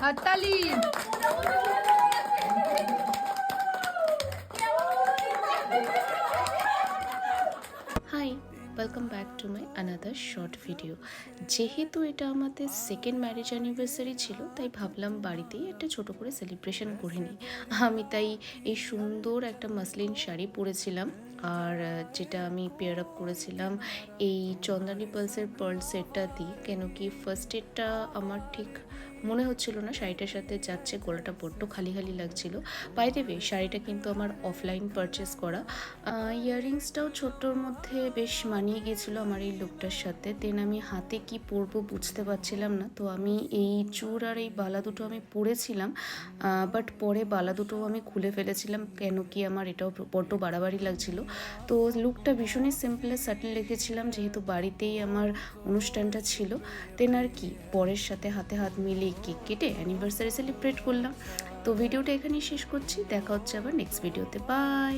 হাততালি। Hi, welcome back to my another short video. যেহেতু এটা আমাদের সেকেন্ড ম্যারেজ অ্যানিভার্সারি ছিল, তাই ভাবলাম বাড়িতেই একটা ছোট করে সেলিব্রেশন করে নিই। আমি তাই এই সুন্দর একটা মাসলিন শাড়ি পরেছিলাম, আর যেটা আমি পেয়ার আপ করেছিলাম এই চন্দানি পার্লসের পার্ল সেটটা দিয়ে। কেন কি ফার্স্ট এডটা আমার ঠিক মনে হচ্ছিল না শাড়িটার সাথে যাচ্ছে, গলাটা বড্ড খালি খালি লাগছিল। বাই দ্য ওয়ে, শাড়িটা কিন্তু আমার অফলাইন পারচেস করা। ইয়াররিংসটাও ছোট্টর মধ্যে বেশ মানিয়ে গিয়েছিলো আমার এই লুকটার সাথে। দেন আমি হাতে কি পরবো বুঝতে পারছিলাম না, তো আমি এই চূড় আর এই বালা দুটো আমি পরেছিলাম, বাট পরে বালা দুটো আমি খুলে ফেলেছিলাম, কেন কি আমার এটাও বড্ড বাড়াবাড়ি লাগছিল। তো লুকটা ভীষণই সিম্পল আর সাটল রেখেছিলাম, যেহেতু বাড়িতেই আমার অনুষ্ঠানটা ছিল। দেন আর কি, বরের সাথে হাতে হাত মিলিয়ে কেক কেটে অ্যানিভার্সারি সেলিব্রেট করলাম। তো ভিডিওটা এখানেই শেষ করছি, দেখা হচ্ছে আবার নেক্সট ভিডিওতে। বাই।